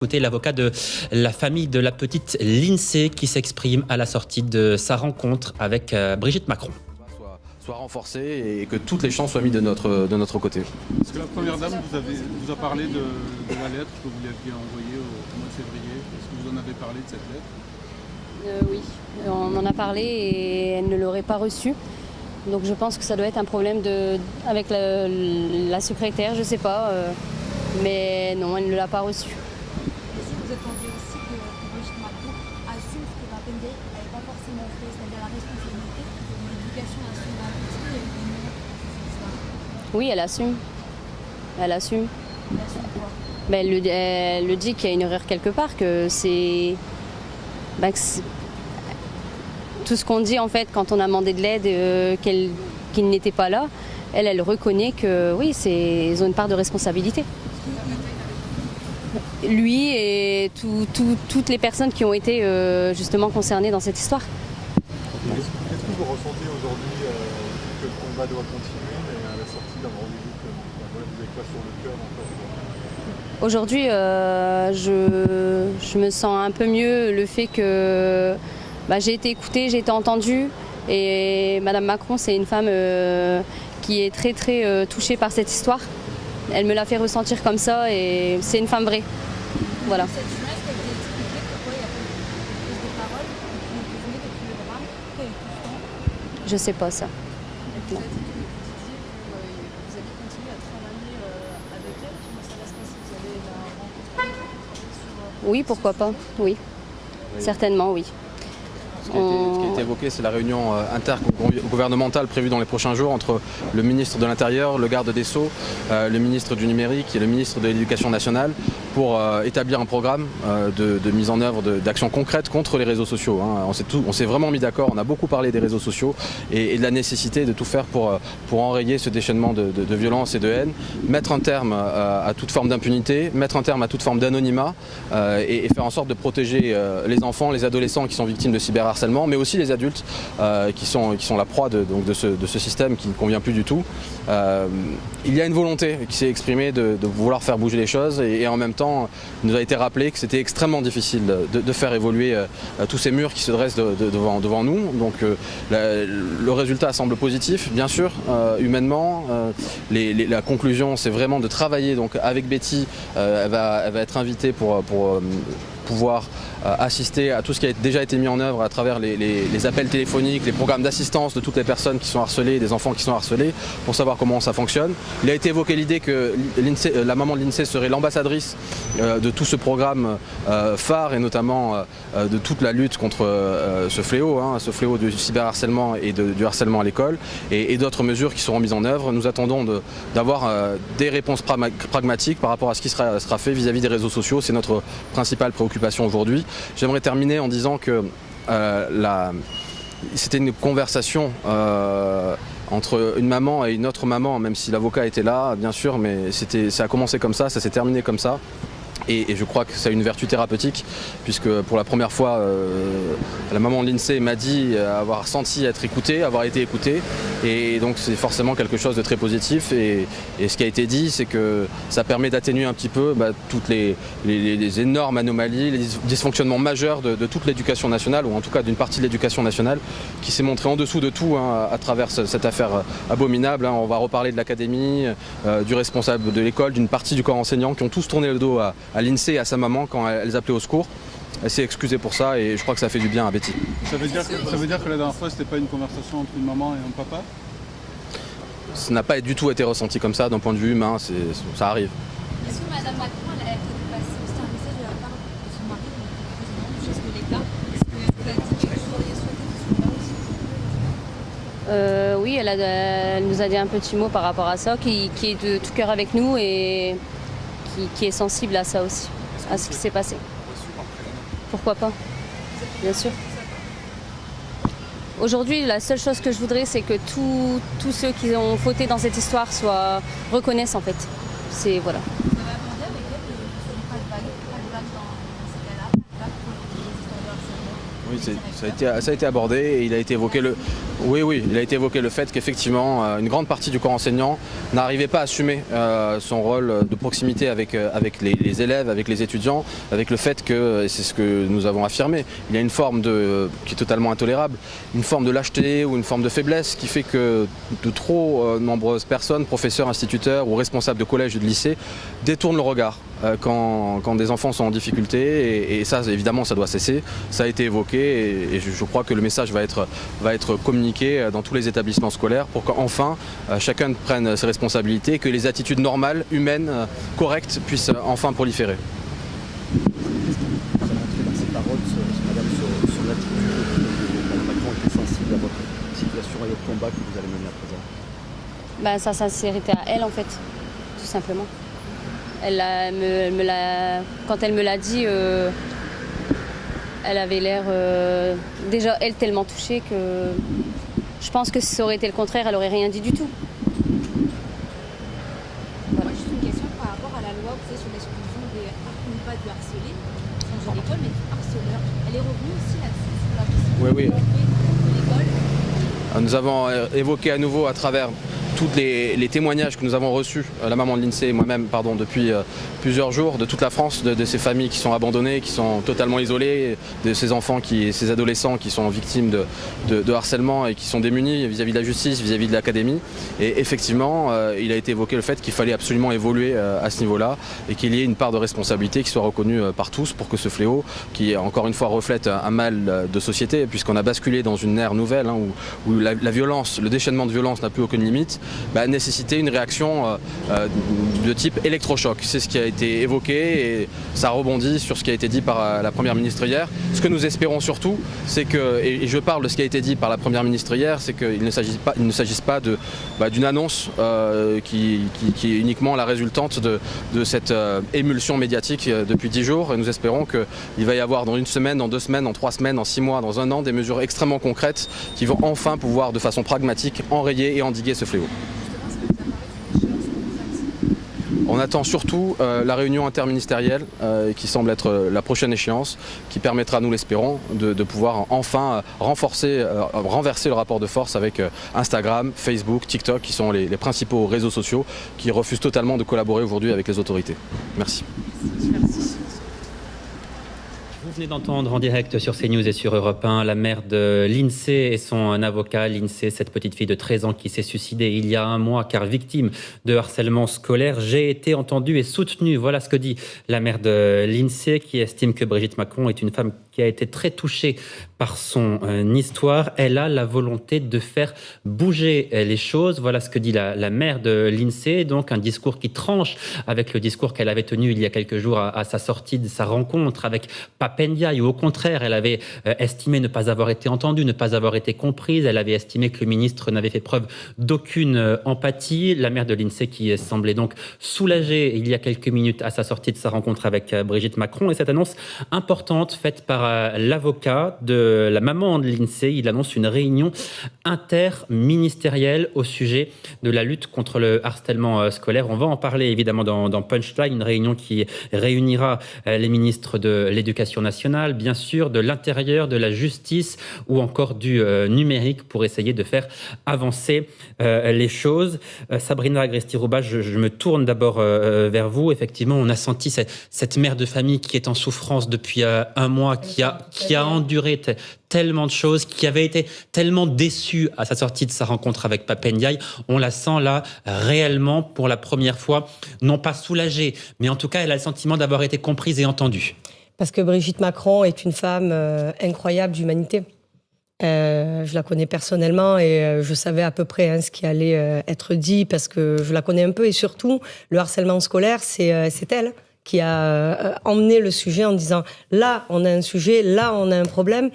Écoutez l'avocat de la famille de la petite Lindsay qui s'exprime à la sortie de sa rencontre avec Brigitte Macron. Soit renforcée et que toutes les chances soient mises de notre côté. Est-ce que la Première Dame vous a parlé de la lettre que vous lui aviez envoyée au mois de février? Est-ce que vous en avez parlé de cette lettre? Oui, on en a parlé et elle ne l'aurait pas reçue. Donc je pense que ça doit être un problème avec la secrétaire, je ne sais pas. Mais non, elle ne l'a pas reçue. Vous attendiez aussi que Brigitte Macron assume ce que la PND n'avait pas forcément fait, c'est-à-dire la responsabilité de l'éducation nationale. Est-ce qu'il y a eu des mots? Oui, elle assume. Elle assume. Elle assume quoi? Ben, elle le dit qu'il y a une erreur quelque part, que c'est... tout ce qu'on dit en fait quand on a demandé de l'aide, qu'il n'était pas là, elle reconnaît que oui, ils ont une part de responsabilité. Lui et toutes les personnes qui ont été justement concernées dans cette histoire. Qu'est-ce que vous ressentez aujourd'hui que le combat doit continuer, mais à la sortie d'un rendez-vous que vous n'avez pas sur le cœur encore? Aujourd'hui, je me sens un peu mieux le fait que j'ai été écoutée, j'ai été entendue et Madame Macron, c'est une femme qui est très très touchée par cette histoire. Elle me l'a fait ressentir comme ça et c'est une femme vraie. Voilà. Cette journaliste a été expliquée pourquoi il n'y a pas eu de prise de parole depuis le drame, pourquoi il y a eu tout ce temps? Je sais pas ça. Vous avez dit que vous allez continuer à travailler avec elle. Comment ça va se passer? Vous allez la rencontrer? Oui, pourquoi pas, oui. Certainement, oui. Ce qui a été évoqué, c'est la réunion intergouvernementale prévue dans les prochains jours entre le ministre de l'Intérieur, le garde des Sceaux, le ministre du Numérique et le ministre de l'Éducation nationale pour établir un programme de mise en œuvre d'actions concrètes contre les réseaux sociaux. On s'est vraiment mis d'accord, on a beaucoup parlé des réseaux sociaux et de la nécessité de tout faire pour enrayer ce déchaînement de violence et de haine, mettre un terme à toute forme d'impunité, mettre un terme à toute forme d'anonymat et faire en sorte de protéger les enfants, les adolescents qui sont victimes de cyberharcèlement, mais aussi les adultes qui sont la proie de ce système qui ne convient plus du tout. Il y a une volonté qui s'est exprimée de vouloir faire bouger les choses et en même temps, il nous a été rappelé que c'était extrêmement difficile de faire évoluer tous ces murs qui se dressent devant nous. Donc le résultat semble positif, bien sûr, humainement. La conclusion, c'est vraiment de travailler donc, avec Betty. Elle va être invitée pour pouvoir assister à tout ce qui a déjà été mis en œuvre à travers les appels téléphoniques, les programmes d'assistance de toutes les personnes qui sont harcelées, des enfants qui sont harcelés, pour savoir comment ça fonctionne. Il a été évoqué l'idée que la maman de Lindsay serait l'ambassadrice de tout ce programme phare et notamment de toute la lutte contre ce fléau du cyberharcèlement et du harcèlement à l'école et d'autres mesures qui seront mises en œuvre. Nous attendons d'avoir des réponses pragmatiques par rapport à ce qui sera fait vis-à-vis des réseaux sociaux. C'est notre principale préoccupation aujourd'hui. J'aimerais terminer en disant que c'était une conversation entre une maman et une autre maman, même si l'avocat était là, bien sûr, mais ça a commencé comme ça s'est terminé comme ça. Et je crois que ça a une vertu thérapeutique, puisque pour la première fois, la maman de Lindsay m'a dit avoir senti être écoutée, avoir été écoutée. Et donc c'est forcément quelque chose de très positif. Et ce qui a été dit, c'est que ça permet d'atténuer un petit peu toutes les énormes anomalies, les dysfonctionnements majeurs de toute l'éducation nationale, ou en tout cas d'une partie de l'éducation nationale, qui s'est montrée en dessous de tout à travers cette affaire abominable. On va reparler de l'académie, du responsable de l'école, d'une partie du corps enseignant, qui ont tous tourné le dos à Lindsay et à sa maman quand elles appelaient au secours. Elle s'est excusée pour ça et je crois que ça fait du bien à Betty. Ça veut dire que la dernière fois, c'était pas une conversation entre une maman et un papa? Ça n'a pas du tout été ressenti comme ça d'un point de vue humain, ça arrive. Est-ce que Mme Macron a fait passer aussi un message de la part de son mari, le président du chef de l'État? Est-ce que vous avez dit que vous auriez souhaité que ce soit là aussi? Oui, elle nous a dit un petit mot par rapport à ça, qui est de tout cœur avec nous et qui est sensible à ça aussi, à ce qui s'est passé. Pourquoi pas? Bien sûr. Aujourd'hui, la seule chose que je voudrais, c'est que tous ceux qui ont fauté dans cette histoire reconnaissent en fait. Voilà. Vous avez abordé avec elle pas de vague dans ces cas-là, pas de vague pour les histoires de harcèlement? Oui, ça a été abordé et il a été évoqué il a été évoqué le fait qu'effectivement une grande partie du corps enseignant n'arrivait pas à assumer son rôle de proximité avec les élèves, avec les étudiants, avec le fait que, et c'est ce que nous avons affirmé, il y a une forme qui est totalement intolérable, une forme de lâcheté ou une forme de faiblesse qui fait que de trop nombreuses personnes, professeurs, instituteurs ou responsables de collèges et de lycées détournent le regard quand des enfants sont en difficulté et ça évidemment ça doit cesser. Ça a été évoqué et je crois que le message va être communiqué dans tous les établissements scolaires pour qu'enfin chacun prenne ses responsabilités, que les attitudes normales, humaines, correctes puissent enfin proliférer. Vous avez montré dans ces paroles, madame, sur l'attitude de Mme Macron était sensible à votre situation et au combat que vous allez mener à présent. Sa sincérité à elle en fait, tout simplement. Quand elle me l'a dit, elle avait l'air déjà elle tellement touchée que je pense que si ça aurait été le contraire, elle aurait rien dit du tout. Voilà. Moi, juste une question par rapport à la loi sur l'exclusion non pas du harcelé, sans de l'école, mais du harceleur. Elle est revenue aussi là-dessus, sur la possibilité de l'école. Nous avons évoqué à nouveau à travers tous les témoignages que nous avons reçus, la maman de l'INSEE et moi-même, depuis plusieurs jours, de toute la France, de ces familles qui sont abandonnées, qui sont totalement isolées, de ces enfants, ces adolescents qui sont victimes de harcèlement et qui sont démunis vis-à-vis de la justice, vis-à-vis de l'académie. Et effectivement, il a été évoqué le fait qu'il fallait absolument évoluer à ce niveau-là et qu'il y ait une part de responsabilité qui soit reconnue par tous pour que ce fléau, qui encore une fois reflète un mal de société, puisqu'on a basculé dans une ère nouvelle où la violence, le déchaînement de violence n'a plus aucune limite, nécessiter une réaction de type électrochoc. C'est ce qui a été évoqué et ça rebondit sur ce qui a été dit par la Première ministre hier. Ce que nous espérons surtout, c'est que, et je parle de ce qui a été dit par la Première ministre hier, c'est qu'il ne s'agisse pas d'une annonce qui est uniquement la résultante de cette émulsion médiatique depuis 10 jours. Et nous espérons qu'il va y avoir dans 1 semaine, dans 2 semaines, dans 3 semaines, dans 6 mois, dans 1 an, des mesures extrêmement concrètes qui vont enfin pouvoir de façon pragmatique enrayer et endiguer ce fléau. On attend surtout la réunion interministérielle qui semble être la prochaine échéance, qui permettra, nous l'espérons, de pouvoir enfin renverser le rapport de force avec Instagram, Facebook, TikTok, qui sont les principaux réseaux sociaux qui refusent totalement de collaborer aujourd'hui avec les autorités. Merci. Vous venez d'entendre en direct sur CNews et sur Europe 1 la mère de l'INSEE et son avocat. L'INSEE, cette petite fille de 13 ans qui s'est suicidée il y a 1 mois car victime de harcèlement scolaire. J'ai été entendue et soutenue. Voilà ce que dit la mère de l'INSEE qui estime que Brigitte Macron est une femme qui a été très touchée par son histoire. Elle a la volonté de faire bouger les choses. Voilà ce que dit la mère de l'INSEE. Donc un discours qui tranche avec le discours qu'elle avait tenu il y a quelques jours à sa sortie de sa rencontre avec Pape Ndiaye, où au contraire, elle avait estimé ne pas avoir été entendue, ne pas avoir été comprise. Elle avait estimé que le ministre n'avait fait preuve d'aucune empathie. La mère de l'INSEE qui semblait donc soulagée il y a quelques minutes à sa sortie de sa rencontre avec Brigitte Macron. Et cette annonce importante faite par l'avocat de la maman de l'INSEE, il annonce une réunion interministérielle au sujet de la lutte contre le harcèlement scolaire. On va en parler évidemment dans Punchline, une réunion qui réunira les ministres de l'Éducation nationale, bien sûr, de l'Intérieur, de la Justice ou encore du numérique pour essayer de faire avancer les choses. Sabrina Agresti-Roubache, je me tourne d'abord vers vous. Effectivement, on a senti cette mère de famille qui est en souffrance depuis 1 mois, qui a enduré tellement de choses, qui avait été tellement déçue à sa sortie de sa rencontre avec Pape Ndiaye. On la sent là réellement pour la première fois, non pas soulagée, mais en tout cas, elle a le sentiment d'avoir été comprise et entendue. Parce que Brigitte Macron est une femme incroyable d'humanité. Je la connais personnellement et je savais à peu près ce qui allait être dit parce que je la connais un peu. Et surtout, le harcèlement scolaire, c'est elle qui a emmené le sujet en disant « là, on a un sujet, là, on a un problème ».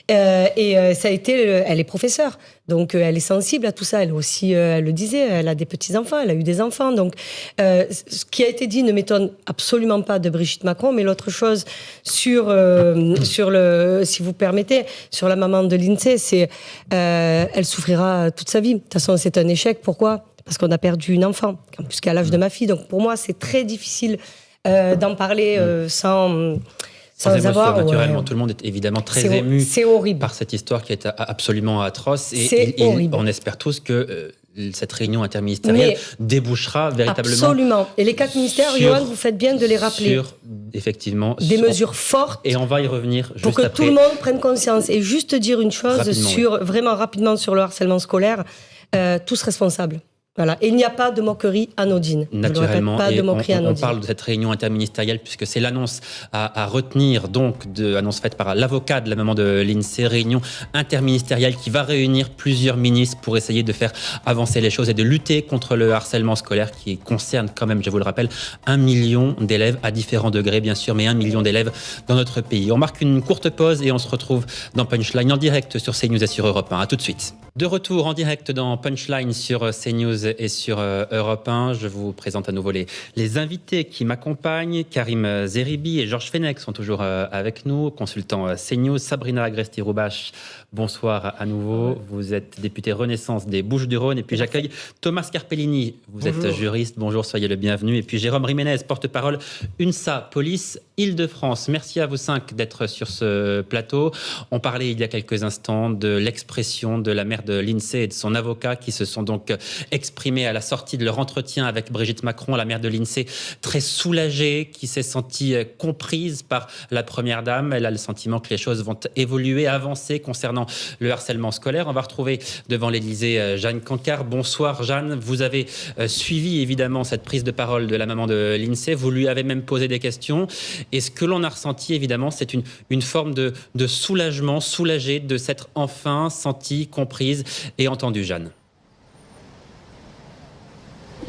Ça a été... elle est professeure, donc elle est sensible à tout ça. Elle aussi, elle le disait, elle a des petits-enfants, elle a eu des enfants. Donc, ce qui a été dit ne m'étonne absolument pas de Brigitte Macron. Mais l'autre chose, si vous permettez, sur la maman de l'INSEE, c'est elle souffrira toute sa vie. De toute façon, c'est un échec. Pourquoi ? Parce qu'on a perdu une enfant, puisqu'à l'âge de ma fille. Donc, pour moi, c'est très difficile d'en parler sans Sans émotion, naturellement. Tout le monde est évidemment très ému par cette histoire qui est absolument atroce. Et on espère tous que cette réunion interministérielle débouchera véritablement. Absolument. Et les 4 ministères, Johan, vous faites bien de les rappeler. Effectivement. Des mesures fortes. Et on va y revenir juste après. Pour que tout le monde prenne conscience. Et juste dire une chose vraiment rapidement sur le harcèlement scolaire. Tous responsables. Voilà. Et il n'y a pas de moquerie anodine. Naturellement, pas de moquerie anodine. On parle de cette réunion interministérielle puisque c'est l'annonce à retenir, donc annonce faite par l'avocat de la maman de l'INSEE, réunion interministérielle qui va réunir plusieurs ministres pour essayer de faire avancer les choses et de lutter contre le harcèlement scolaire qui concerne quand même, je vous le rappelle, 1 million d'élèves à différents degrés bien sûr, mais 1 million d'élèves dans notre pays. On marque une courte pause et on se retrouve dans Punchline en direct sur CNews et sur Europe 1. À tout de suite. De retour en direct dans Punchline sur CNews et sur Europe 1. Je vous présente à nouveau les invités qui m'accompagnent. Karim Zeribi et Georges Fenech sont toujours avec nous, consultants CNews. Sabrina Agresti-Roubache, bonsoir à nouveau. Vous êtes députée Renaissance des Bouches-du-Rhône. Et puis j'accueille Thomas Scarpellini. Vous êtes juriste. Bonjour, soyez le bienvenu. Et puis Jérôme Riménez, porte-parole UNSA, Police Île-de-France. Merci à vous 5 d'être sur ce plateau. On parlait il y a quelques instants de l'expression de la mère de l'INSEE et de son avocat qui se sont donc exprimés à la sortie de leur entretien avec Brigitte Macron, la mère de l'INSEE, très soulagée, qui s'est sentie comprise par la première dame. Elle a le sentiment que les choses vont évoluer, avancer concernant le harcèlement scolaire. On va retrouver devant l'Élysée Jeanne Cancard. Bonsoir Jeanne, vous avez suivi évidemment cette prise de parole de la maman de l'INSEE, vous lui avez même posé des questions et ce que l'on a ressenti évidemment c'est une forme de soulagement, soulagée de s'être enfin sentie comprise et entendue. Jeanne.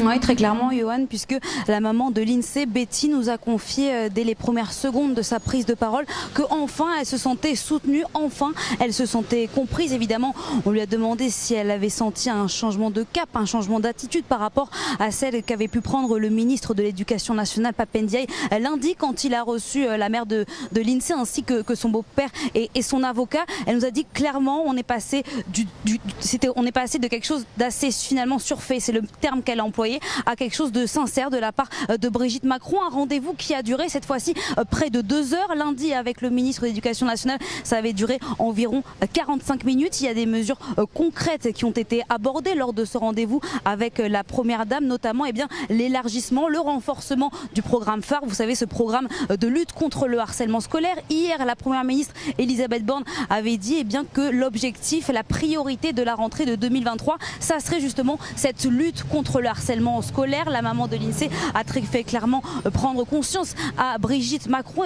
Oui, très clairement, Johan, puisque la maman de l'INSEE, Betty, nous a confié dès les premières secondes de sa prise de parole qu'enfin elle se sentait soutenue, enfin elle se sentait comprise. Évidemment, on lui a demandé si elle avait senti un changement de cap, un changement d'attitude par rapport à celle qu'avait pu prendre le ministre de l'Éducation nationale, Pap Ndiaye, lundi quand il a reçu la mère de l'INSEE ainsi que son beau-père et son avocat. Elle nous a dit clairement, on est passé de quelque chose d'assez finalement surfait, c'est le terme qu'elle a employé, à quelque chose de sincère de la part de Brigitte Macron. Un rendez-vous qui a duré cette fois-ci près de 2 heures. Lundi avec le ministre de l'Éducation nationale, ça avait duré environ 45 minutes. Il y a des mesures concrètes qui ont été abordées lors de ce rendez-vous avec la première dame, notamment l'élargissement, le renforcement du programme phare. Vous savez, ce programme de lutte contre le harcèlement scolaire. Hier, la première ministre Elisabeth Borne avait dit que l'objectif, la priorité de la rentrée de 2023, ça serait justement cette lutte contre le harcèlement scolaire. La maman de l'INSEE a fait clairement prendre conscience à Brigitte Macron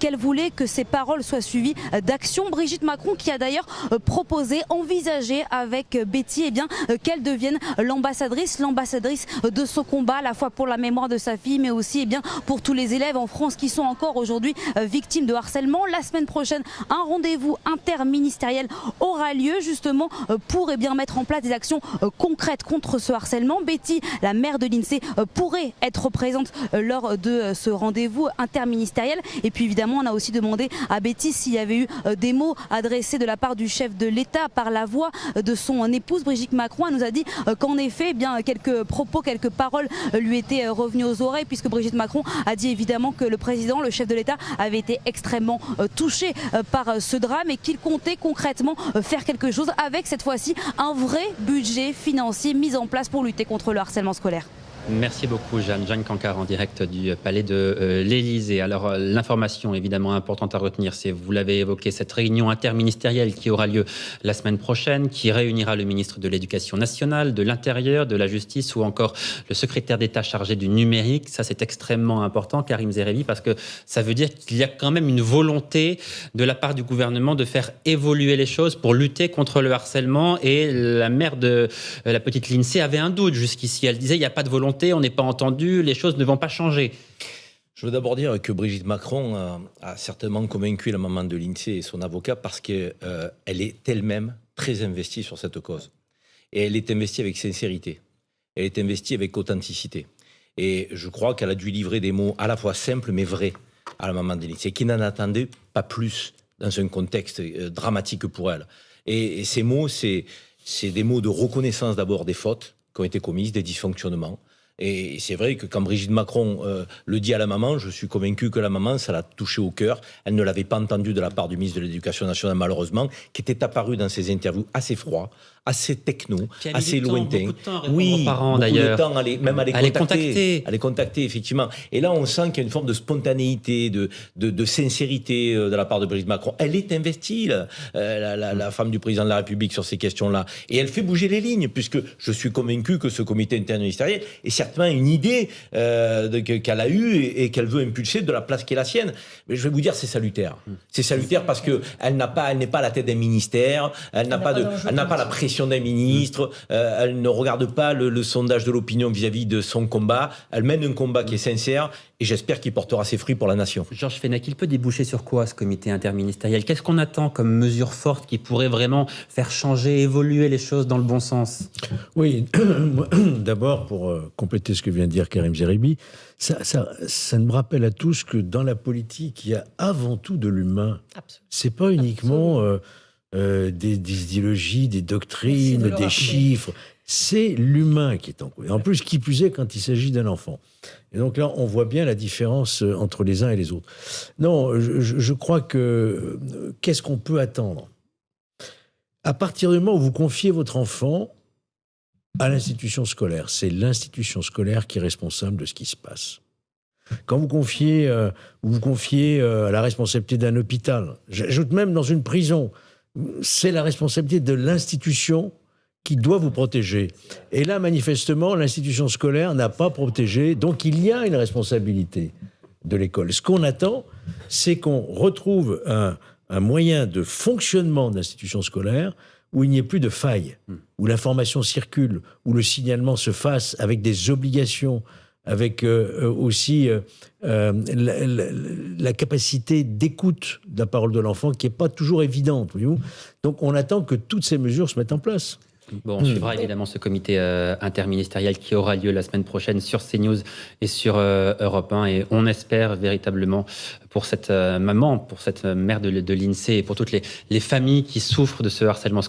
qu'elle voulait que ces paroles soient suivies d'actions. Brigitte Macron qui a d'ailleurs proposé, envisagé avec Betty qu'elle devienne l'ambassadrice de ce combat, à la fois pour la mémoire de sa fille mais aussi pour tous les élèves en France qui sont encore aujourd'hui victimes de harcèlement. La semaine prochaine, un rendez-vous interministériel aura lieu justement pour mettre en place des actions concrètes contre ce harcèlement. Betty, la mère de l'INSEE, pourrait être présente lors de ce rendez-vous interministériel. Et puis évidemment, on a aussi demandé à Betty s'il y avait eu des mots adressés de la part du chef de l'État par la voix de son épouse Brigitte Macron. Elle nous a dit qu'en effet, quelques propos, quelques paroles lui étaient revenues aux oreilles, puisque Brigitte Macron a dit évidemment que le président, le chef de l'État, avait été extrêmement touché par ce drame et qu'il comptait concrètement faire quelque chose avec cette fois-ci un vrai budget financier mis en place pour lutter contre le harcèlement scolaire. Merci beaucoup Jeanne Cancard en direct du palais de l'Élysée. Alors l'information évidemment importante à retenir, c'est, vous l'avez évoqué, cette réunion interministérielle qui aura lieu la semaine prochaine, qui réunira le ministre de l'Éducation nationale, de l'Intérieur, de la Justice ou encore le secrétaire d'État chargé du numérique. Ça c'est extrêmement important, Karim Zeribi, parce que ça veut dire qu'il y a quand même une volonté de la part du gouvernement de faire évoluer les choses pour lutter contre le harcèlement. Et la mère de la petite l'INSEE avait un doute jusqu'ici. Elle disait il n'y a pas de volonté, on n'est pas entendu, les choses ne vont pas changer. Je veux d'abord dire que Brigitte Macron a certainement convaincu la maman de l'INSEE et son avocat parce qu'elle est elle-même très investie sur cette cause. Et elle est investie avec sincérité. Elle est investie avec authenticité. Et je crois qu'elle a dû livrer des mots à la fois simples mais vrais à la maman de l'INSEE, qui n'en attendait pas plus dans un contexte dramatique pour elle. Et ces mots, c'est des mots de reconnaissance d'abord des fautes qui ont été commises, des dysfonctionnements, Et c'est vrai que quand Brigitte Macron le dit à la maman, je suis convaincu que la maman, ça l'a touché au cœur. Elle ne l'avait pas entendu de la part du ministre de l'Éducation nationale, malheureusement, qui était apparu dans ses interviews assez froid, assez techno, assez lointain. Oui, aux parents, d'ailleurs. Beaucoup de temps, même à les contacter, effectivement. Et là, on sent qu'il y a une forme de spontanéité, de sincérité de la part de Brigitte Macron. Elle est investie, la femme du président de la République, sur ces questions-là. Et elle fait bouger les lignes, puisque je suis convaincu que ce comité interministériel est certainement une idée qu'elle a eue et qu'elle veut impulser de la place qui est la sienne. Mais je vais vous dire, c'est salutaire. C'est salutaire parce qu'elle n'est pas à la tête d'un ministère, elle n'a pas la pression d'un ministre, elle ne regarde pas le sondage de l'opinion vis-à-vis de son combat, elle mène un combat qui est sincère et j'espère qu'il portera ses fruits pour la nation. Georges Fenech, il peut déboucher sur quoi ce comité interministériel? Qu'est-ce qu'on attend comme mesure forte qui pourrait vraiment faire changer, évoluer les choses dans le bon sens? Oui, d'abord pour compléter ce que vient de dire Karim Zeribi, ça me rappelle à tous que dans la politique, il y a avant tout de l'humain. C'est pas uniquement des idéologies, des doctrines, des chiffres. C'est l'humain qui est en cause. En plus, qui plus est quand il s'agit d'un enfant. Et donc là, on voit bien la différence entre les uns et les autres. Non, je crois que... Qu'est-ce qu'on peut attendre? À partir du moment où vous confiez votre enfant à l'institution scolaire, c'est l'institution scolaire qui est responsable de ce qui se passe. Quand vous confiez à la responsabilité d'un hôpital, j'ajoute même dans une prison, c'est la responsabilité de l'institution qui doit vous protéger. Et là, manifestement, l'institution scolaire n'a pas protégé, donc il y a une responsabilité de l'école. Ce qu'on attend, c'est qu'on retrouve un moyen de fonctionnement de l'institution scolaire où il n'y ait plus de failles, où l'information circule, où le signalement se fasse avec des obligations, avec aussi la capacité d'écoute de la parole de l'enfant qui n'est pas toujours évidente. Voyez-vous. Donc on attend que toutes ces mesures se mettent en place. Bon, on suivra évidemment ce comité interministériel qui aura lieu la semaine prochaine sur CNews et sur Europe 1. Et on espère véritablement pour cette maman, pour cette mère de l'INSEE et pour toutes les familles qui souffrent de ce harcèlement